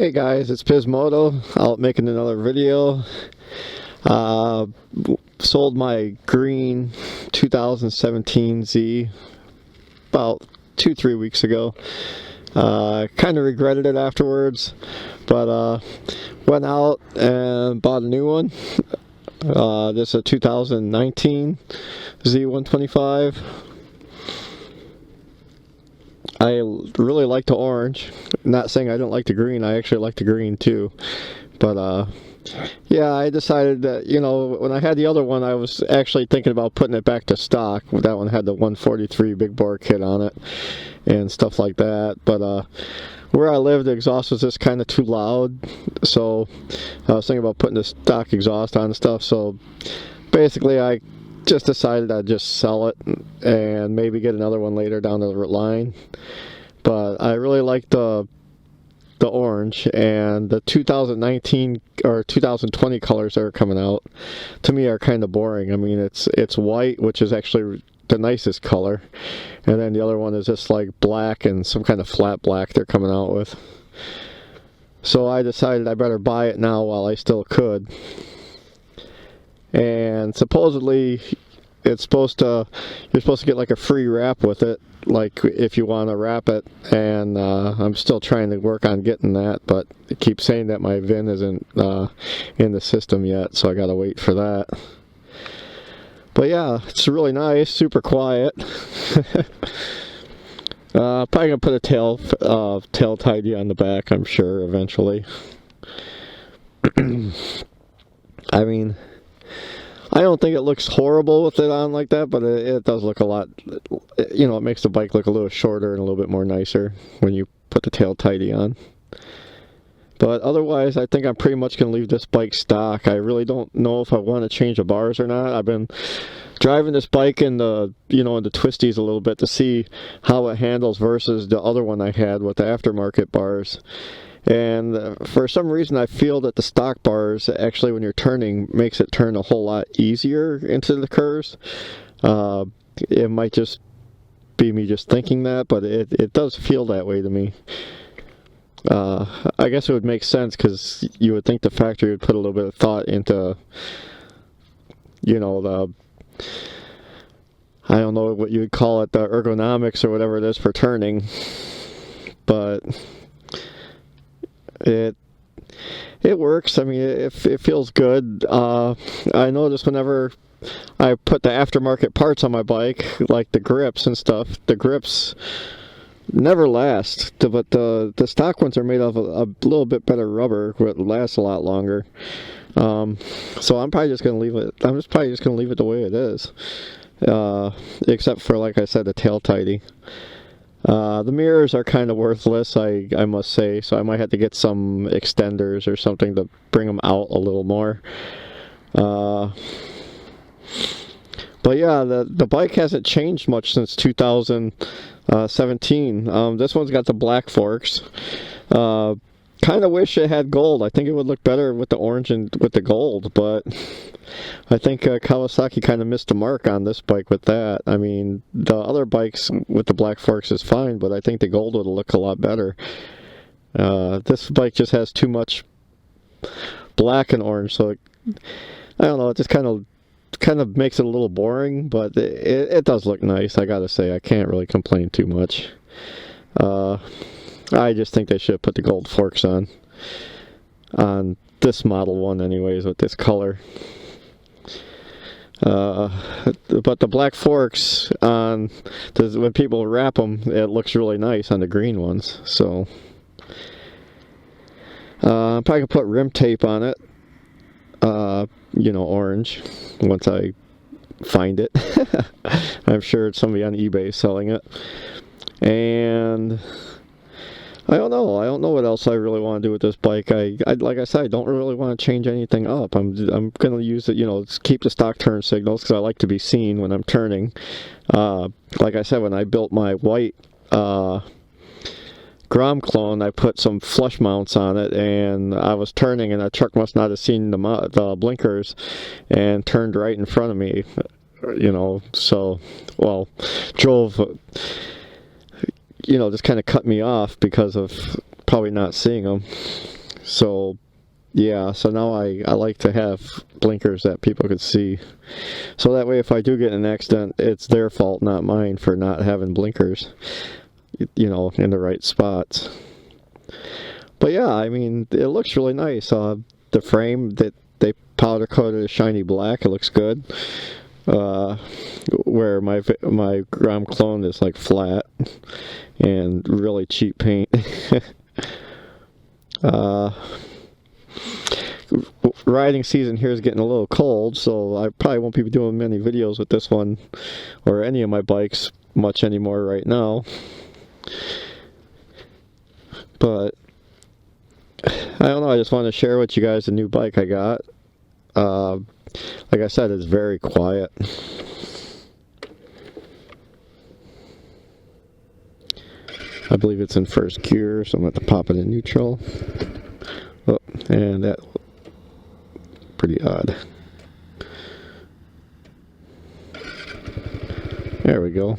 Hey guys, it's Pismoto out making another video. Sold my green 2017 Z about 2-3 weeks ago. Kind of regretted it afterwards, but went out and bought a new one. This is a 2019 Z125. I really like the orange. Not saying I don't like the green, I actually like the green too. But yeah, I decided that, you know, when I had the other one, I was actually thinking about putting it back to stock. That one had the 143 big bore kit on it and stuff like that. But where I live, the exhaust was just kind of too loud, so I was thinking about putting the stock exhaust on and stuff. So basically I just decided I'd just sell it and maybe get another one later down the line. But I really like the orange, and the 2019 or 2020 colors that are coming out to me are kind of boring. I mean, it's white, which is actually the nicest color, and then the other one is just like black and some kind of flat black they're coming out with. So I decided I better buy it now while I still could. And supposedly you're supposed to get like a free wrap with it, like if you want to wrap it, and I'm still trying to work on getting that, but it keeps saying that my VIN isn't in the system yet, so I gotta wait for that. But yeah, it's really nice, super quiet. Probably gonna put a tail tidy on the back, I'm sure, eventually. I mean, I don't think it looks horrible with it on like that, but it does look a lot, you know, it makes the bike look a little shorter and a little bit more nicer when you put the tail tidy on. But otherwise, I think I'm pretty much going to leave this bike stock. I really don't know if I want to change the bars or not. I've been driving this bike in the, you know, in the twisties a little bit to see how it handles versus the other one I had with the aftermarket bars. And for some reason I feel that the stock bars, actually when you're turning, makes it turn a whole lot easier into the curves. It might just be me just thinking that, but it does feel that way to me. I guess it would make sense, because you would think the factory would put a little bit of thought into, you know, I don't know what you would call it, the ergonomics or whatever it is for turning. But it works. I mean, it feels good. I notice whenever I put the aftermarket parts on my bike, like the grips and stuff, the grips never last, but the stock ones are made of a little bit better rubber, which lasts a lot longer. So I'm probably just gonna leave it. I'm just probably just gonna leave it the way it is, except for, like I said, the tail tidy. The mirrors are kind of worthless, I must say, so I might have to get some extenders or something to bring them out a little more. But yeah, the bike hasn't changed much since 2017. This one's got the black forks. Kind of wish it had gold. I think it would look better with the orange and with the gold, but I think Kawasaki kind of missed the mark on this bike with that. I mean, the other bikes with the black forks is fine, but I think the gold would look a lot better. This bike just has too much black and orange, so I don't know, it just kind of makes it a little boring, but it does look nice, I gotta say. I can't really complain too much. I just think they should have put the gold forks on this model one anyways, with this color. But the black forks when people wrap them, it looks really nice on the green ones. So I'm probably gonna put rim tape on it, you know, orange, once I find it. I'm sure somebody on eBay is selling it. And I don't know what else I really want to do with this bike. I like I said, I don't really want to change anything up. I'm gonna use it, you know, keep the stock turn signals, because I like to be seen when I'm turning. Like I said, when I built my white Grom clone, I put some flush mounts on it, and I was turning, and the truck must not have seen the blinkers and turned right in front of me, you know. So, well, drove, you know, just kind of cut me off because of probably not seeing them. So yeah, so now I like to have blinkers that people could see. So that way if I do get in an accident, it's their fault, not mine, for not having blinkers, you know, in the right spots. But yeah, I mean, it looks really nice. The frame that they powder coated a shiny black, it looks good. Where my Grom clone is like flat and really cheap paint. Riding season here is getting a little cold, so I probably won't be doing many videos with this one or any of my bikes much anymore right now. But I don't know, I just want to share with you guys the new bike I got. Like I said, it's very quiet. I believe it's in first gear, so I'm going to have to pop it in neutral. Oh, and that, pretty odd. There we go.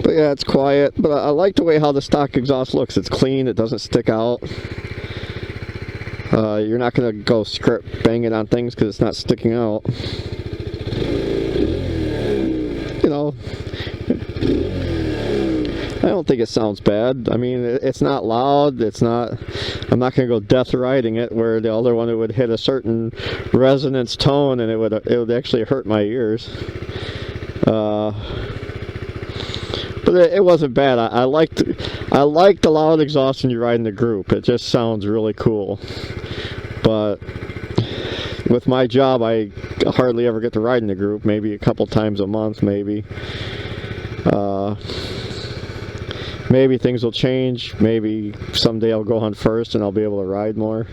But yeah, it's quiet, but I like the way how the stock exhaust looks. It's clean, it doesn't stick out. You're not going to go bang it on things because it's not sticking out. You know, I don't think it sounds bad. I mean, it's not loud, it's not, I'm not going to go death riding it, where the other one, it would hit a certain resonance tone and it would actually hurt my ears. But it wasn't bad. I liked the loud exhaust when you ride in the group. It just sounds really cool. But with my job, I hardly ever get to ride in the group. Maybe a couple times a month, maybe. Maybe things will change. Maybe someday I'll go on first and I'll be able to ride more.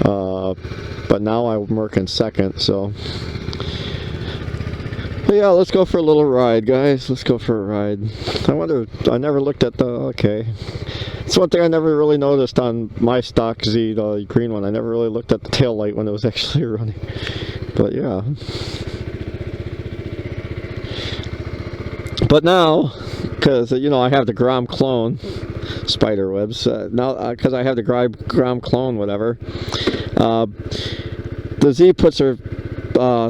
But now I'm working second, so. But yeah, let's go for a little ride, guys. Let's go for a ride. I wonder, I never looked at the, okay. It's one thing I never really noticed on my stock Z, the green one. I never really looked at the tail light when it was actually running. But yeah. But now, because, you know, I have the Grom clone, spider webs, now, because I have the Grom clone, whatever, the Z puts her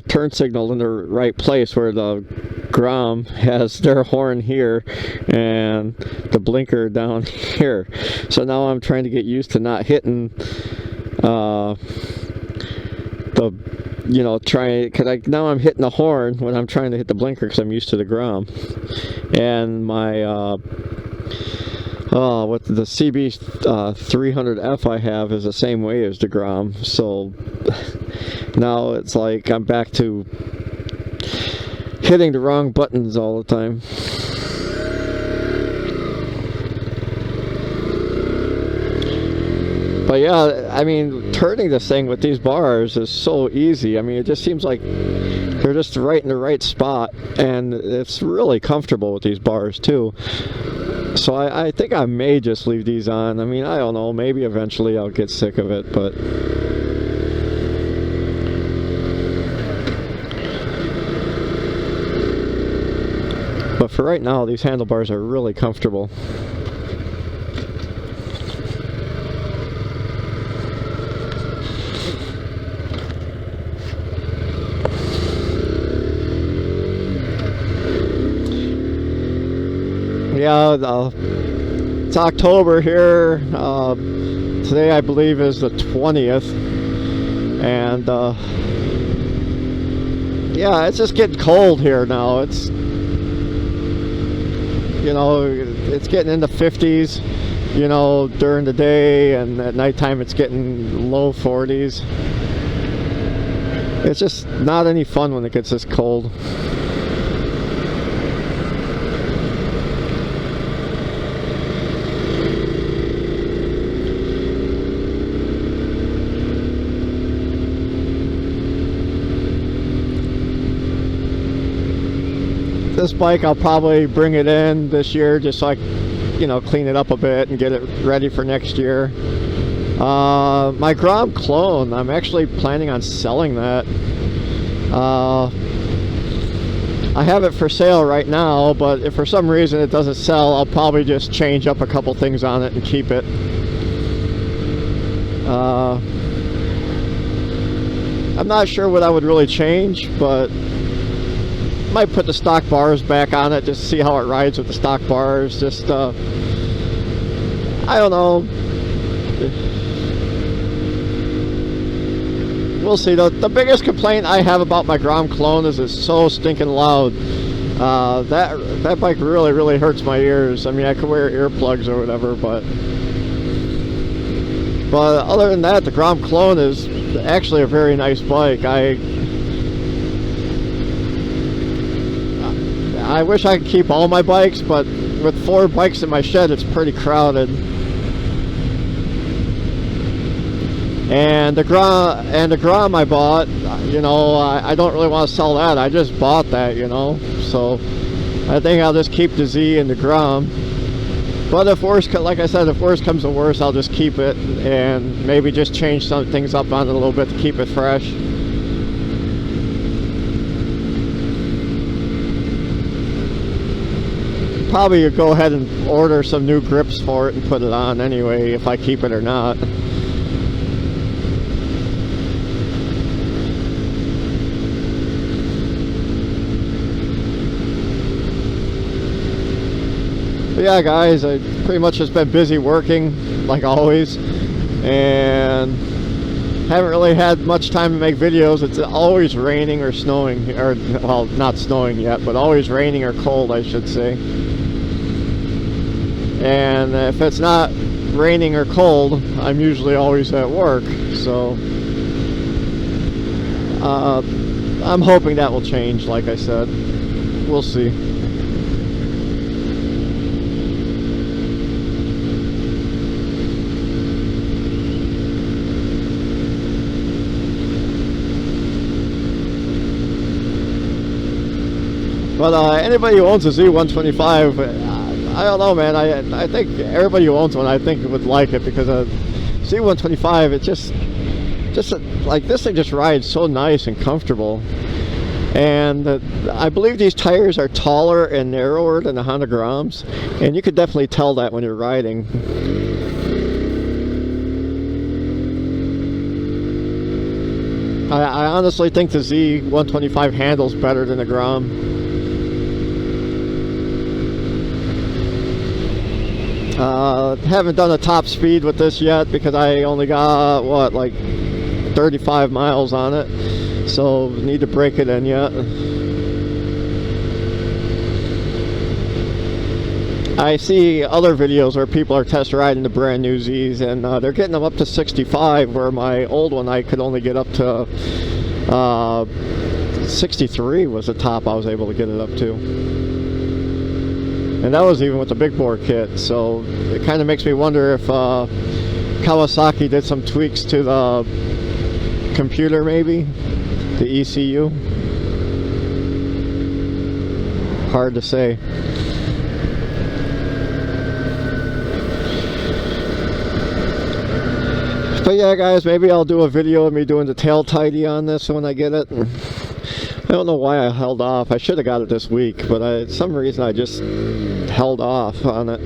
turn signal in the right place, where the Grom has their horn here and the blinker down here. So now I'm trying to get used to not hitting now I'm hitting the horn when I'm trying to hit the blinker, because I'm used to the Grom. And my what the CB 300F I have is the same way as the Grom, so now it's like I'm back to hitting the wrong buttons all the time. But yeah, I mean, turning this thing with these bars is so easy. I mean, it just seems like they're just right in the right spot, and it's really comfortable with these bars too. So I think I may just leave these on. I mean, I don't know, maybe eventually I'll get sick of it, but for right now, these handlebars are really comfortable. Yeah, it's October here. Today I believe is the 20th, and yeah, it's just getting cold here now. It's, you know, it's getting into 50s, you know, during the day, and at nighttime it's getting low 40s. It's just not any fun when it gets this cold. This bike, I'll probably bring it in this year just so I, you know, clean it up a bit and get it ready for next year. My Grom clone, I'm actually planning on selling that. I have it for sale right now, but if for some reason it doesn't sell, I'll probably just change up a couple things on it and keep it. I'm not sure what I would really change, but might put the stock bars back on it just to see how it rides with the stock bars. Just I don't know. We'll see. The biggest complaint I have about my Grom clone is it's so stinking loud. That bike really hurts my ears. I mean, I could wear earplugs or whatever, but other than that, the Grom clone is actually a very nice bike. I wish I could keep all my bikes, but with 4 bikes in my shed, it's pretty crowded. And the Grom I bought, you know, I don't really want to sell that. I just bought that, you know. So I think I'll just keep the Z and the Grom. But if worse, like I said, if worse comes to worse, I'll just keep it and maybe just change some things up on it a little bit to keep it fresh. Probably go ahead and order some new grips for it and put it on anyway, if I keep it or not. But yeah, guys, I pretty much just been busy working like always, and haven't really had much time to make videos. It's always raining or snowing, or well, not snowing yet, but always raining or cold, I should say. And if it's not raining or cold, I'm usually always at work, so I'm hoping that will change, like I said. We'll see. But anybody who owns a Z125, I don't know, man. I think everybody who owns one, I think would like it, because a Z125, it just like this thing just rides so nice and comfortable. And I believe these tires are taller and narrower than the Honda Groms, and you could definitely tell that when you're riding. I honestly think the Z125 handles better than the Grom. Haven't done a top speed with this yet because I only got, what, like 35 miles on it, so need to break it in yet. I see other videos where people are test riding the brand new Zs, and they're getting them up to 65, where my old one I could only get up to 63 was the top I was able to get it up to. And that was even with the big bore kit, so it kind of makes me wonder if Kawasaki did some tweaks to the computer, maybe, the ECU. Hard to say. But yeah, guys, maybe I'll do a video of me doing the tail tidy on this when I get it. I don't know why I held off. I should have got it this week, but for some reason I just held off on it.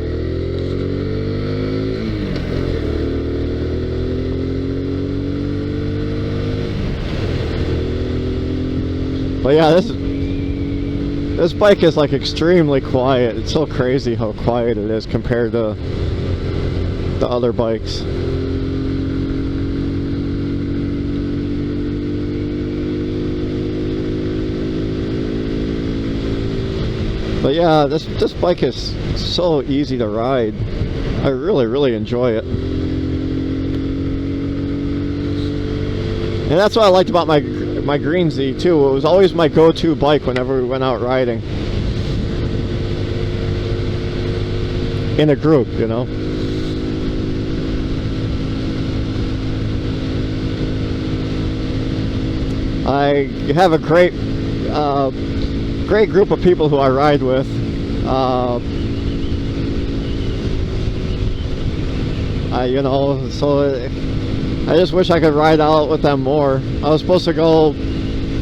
But yeah, this bike is like extremely quiet. It's so crazy how quiet it is compared to the other bikes. But yeah, this bike is so easy to ride. I really enjoy it. And that's what I liked about my Green Z too. It was always my go-to bike whenever we went out riding. In a group, you know. I have a great group of people who I ride with. You know, so I just wish I could ride out with them more. I was supposed to go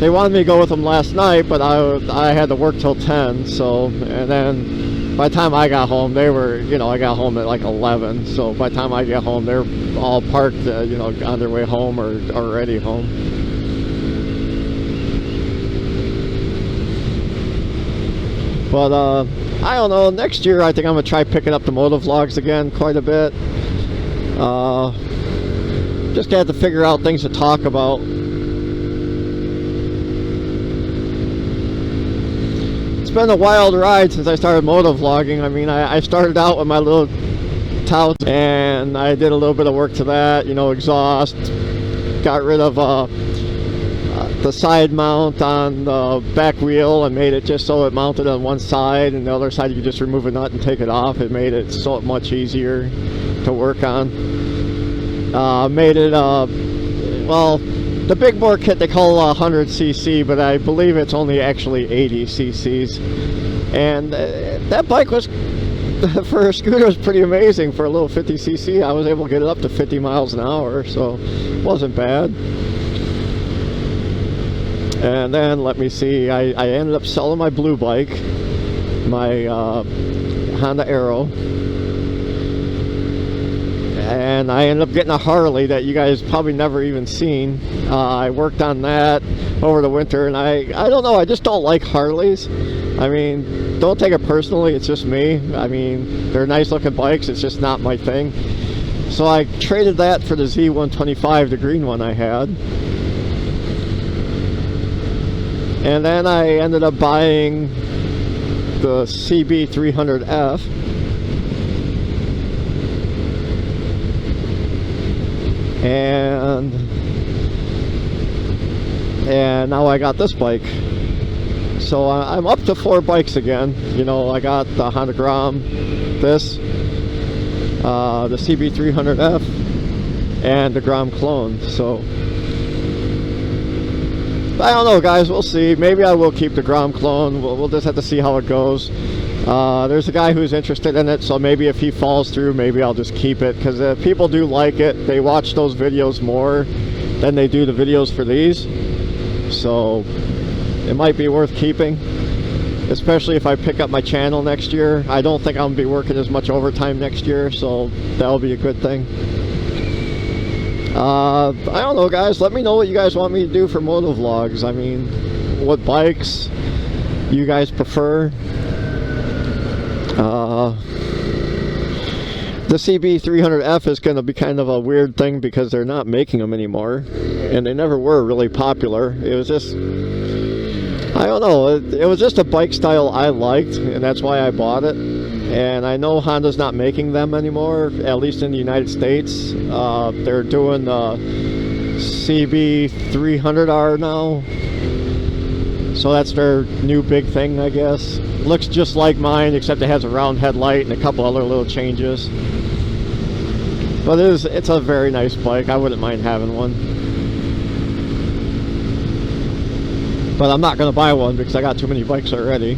they wanted me to go with them last night, but I had to work till 10, so, and then by the time I got home, they were, you know, I got home at like 11, so by the time I got home, they're all parked, you know, on their way home or already home. But, I don't know, next year I think I'm going to try picking up the motovlogs again quite a bit. Just have to figure out things to talk about. It's been a wild ride since I started motovlogging. I mean, I started out with my little Taos, and I did a little bit of work to that, you know, exhaust, got rid of the side mount on the back wheel and made it just so it mounted on one side, and the other side you could just remove a nut and take it off. It made it so much easier to work on. Made it, well, the big bore kit they call 100cc, but I believe it's only actually 80 cc's. And that bike was, for a scooter, was pretty amazing. For a little 50cc, I was able to get it up to 50 miles an hour, so it wasn't bad. And then, let me see, I ended up selling my blue bike, my Honda Aero. And I ended up getting a Harley that you guys probably never even seen. I worked on that over the winter, and I don't know, I just don't like Harleys. I mean, don't take it personally, it's just me. I mean, they're nice looking bikes, it's just not my thing. So I traded that for the Z125, the green one I had. And then I ended up buying the CB300F. And now I got this bike. So I'm up to 4 bikes again. You know, I got the Honda Grom, this, the CB300F, and the Grom clone. So I don't know, guys, we'll see. Maybe I will keep the Grom clone. We'll just have to see how it goes. There's a guy who's interested in it, so maybe if he falls through, maybe I'll just keep it, because people do like it. They watch those videos more than they do the videos for these, so it might be worth keeping, especially if I pick up my channel next year. I don't think I'm going to be working as much overtime next year, so that'll be a good thing. I don't know, guys, let me know what you guys want me to do for motovlogs. I mean, what bikes you guys prefer. The CB300F is going to be kind of a weird thing because they're not making them anymore, and they never were really popular. It was just, I don't know, it was just a bike style I liked, and that's why I bought it. And I know Honda's not making them anymore, at least in the United States. They're doing the CB300R now, so that's their new big thing, I guess. Looks just like mine, except it has a round headlight and a couple other little changes. But it's a very nice bike. I wouldn't mind having one. But I'm not going to buy one because I got too many bikes already.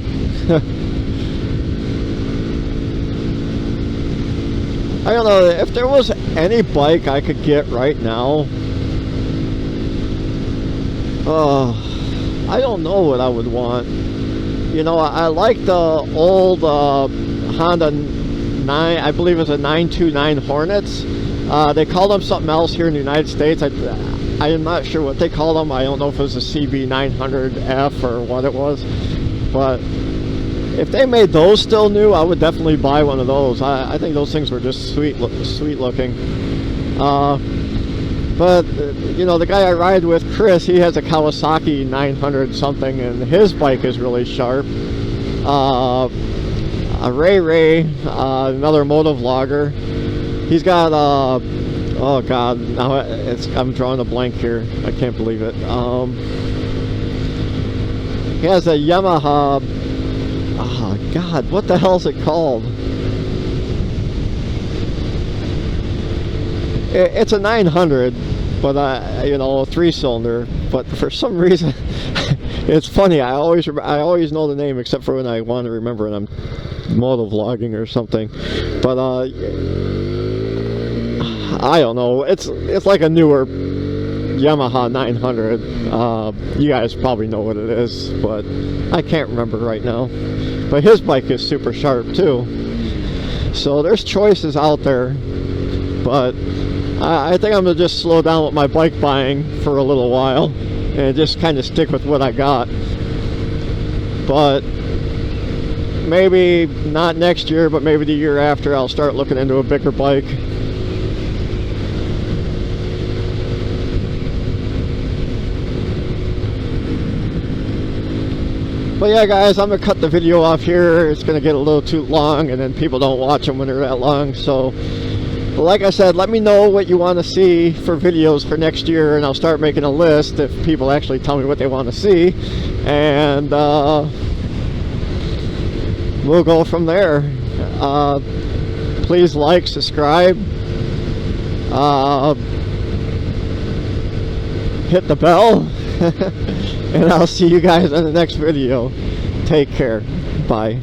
I don't know, if there was any bike I could get right now, I don't know what I would want. You know, I like the old Honda 9, I believe it's a 929 Hornets. They call them something else here in the United States. I am not sure what they call them. I don't know if it was a CB900F or what it was. But if they made those still new, I would definitely buy one of those. I think those things were just sweet looking. But, you know, the guy I ride with, Chris, he has a Kawasaki 900 something, and his bike is really sharp. Ray, another motovlogger, he's got, oh god, now I'm drawing a blank here. I can't believe it. He has a Yamaha, oh god, what the hell is it called? It's a 900, but you know, a 3-cylinder. But for some reason, it's funny. I always know the name except for when I want to remember, and I'm motovlogging or something. But I don't know. It's like a newer Yamaha 900. You guys probably know what it is, but I can't remember right now. But his bike is super sharp too. So there's choices out there, but I think I'm gonna just slow down with my bike buying for a little while and just kind of stick with what I got. But maybe not next year, but maybe the year after, I'll start looking into a bigger bike. But yeah, guys, I'm gonna cut the video off here. It's gonna get a little too long, and then people don't watch them when they're that long. So like I said, let me know what you want to see for videos for next year, and I'll start making a list if people actually tell me what they want to see, and we'll go from there. Please like, subscribe, hit the bell, and I'll see you guys in the next video. Take care. Bye.